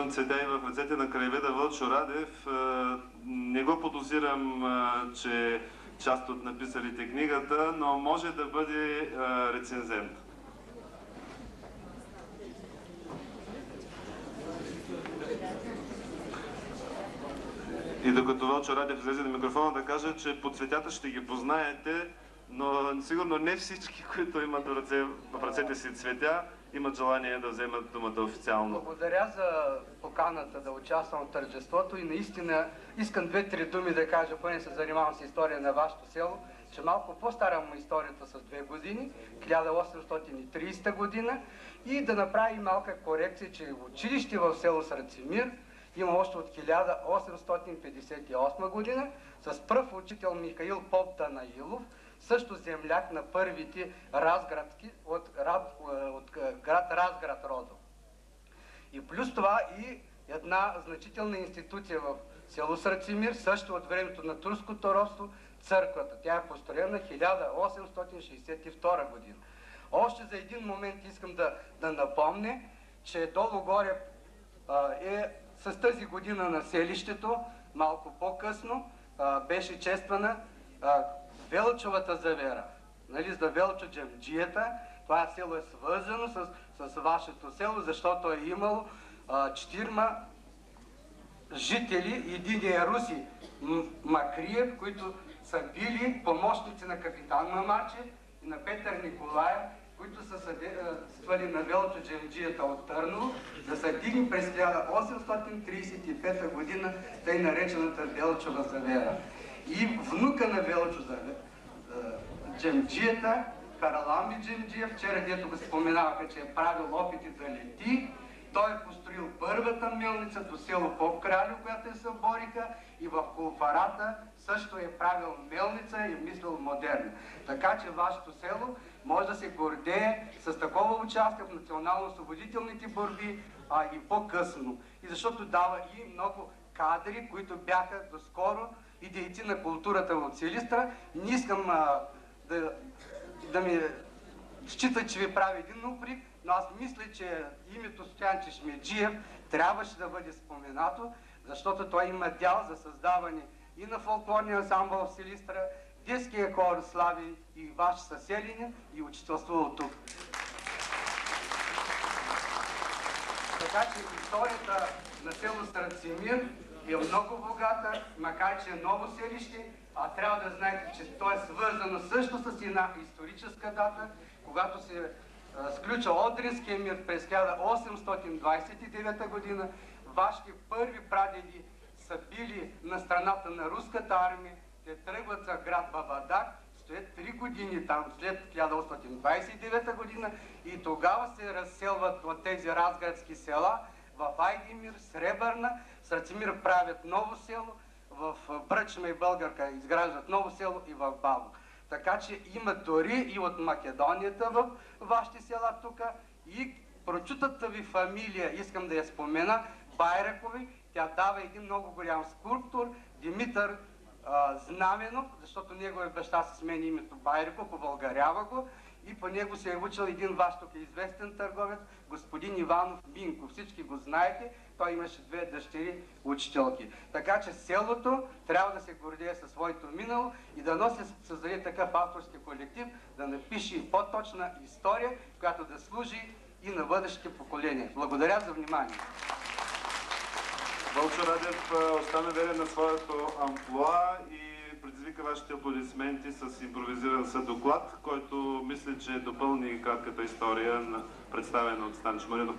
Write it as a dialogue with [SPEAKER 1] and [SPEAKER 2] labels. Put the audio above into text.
[SPEAKER 1] виждам цветя и в ръцете на краеведа Вълчо Радев. Не го подозирам, че е част от написалите книгата, но може да бъде рецензент. И докато Вълчо Радев излезе на микрофона, да кажа, че по цветята ще ги познаете, но сигурно не всички, които имат в ръцете си цветя, имат желание да вземат думата официално.
[SPEAKER 2] Благодаря за поканата да участвам в тържеството и наистина искам 2-3 думи да кажа, поне се занимавам с история на вашето село, че малко по-стара му историята с 2 години, 1830 година, и да направи малка корекция, че училище в село Срацимир има още от 1858 година с пръв учител Михаил Поп Данаилов, също земляк на първите разградски от град Разград родом. И плюс това и една значителна институция в село Срацимир, също от времето на турското робство, църквата. Тя е построена 1862 година. Още за един момент искам да напомня, че долу горе е с тази година на селището, малко по-късно, беше чествана Велчовата завера. Нали, за Велчо Джемджията. Това село е свързано с вашето село, защото е имало 4 жители. Един е Руси Макриев, които са били помощници на капитан Мамачев и на Петър Николаев, които са съдействали на Велчо Джемджията от Търново да са дигни през 1835 година тъй наречената Велчова завера. И внука на Велчо Джемджията, Караламби Джемджиев, вчера дето го споменаваха, че е правил опити да лети, той е построил първата мелница до село Попкралю, която е Събориха, и в Колфарата също е правил мелница и мислил модерно. Така че вашето село може да се гордее с такова участие в национално-освободителните борби, и по-късно. И защото дава и много кадри, които бяха доскоро и дейци на културата в Силистра. Не искам да ми счита, че ви прави един упрек, но аз мисля, че името Стоян Чешмеджиев трябваше да бъде споменато, защото той има дял за създаване и на фолклорния ансамбъл в Силистра, детския хор Слави и ваш съселянин, и учителствувал тук. Така че историята на село Срацимир е много богата, макар че е ново селище, трябва да знаете, че то е свързано също с една историческа дата, когато се сключва Одринския мир през 1829 година. Вашите първи прадеди са били на страната на руската армия, те тръгват за град Бабадар, стоят 3 години там след 1829 година и тогава се разселват от тези разградски села в Айдимир, Сребърна, Срацимир правят ново село, в Бръчма и Българка изграждат ново село и в Бабо. Така че има дори и от Македонията в вашите села тук, и прочутата ви фамилия, искам да я спомена, Байракови, тя дава един много голям скулптор, Димитър Знаменов, защото неговия баща се смени името Байраков, побългарява го, и по него се е учил един ваш тук известен търговец, господин Иванов Минков. Всички го знаете, той имаше 2 дъщери учителки. Така че селото трябва да се гордее със своето минало и да носи създаде такъв авторски колектив, да напише по-точна история, която да служи и на бъдещите поколения. Благодаря за внимание.
[SPEAKER 1] Вълчо Радев остана верен на своето амплоа и предизвика вашите аплодисменти с импровизиран съдоклад, който мисля, че допълни кратката история, представена от Стан Шмаринов.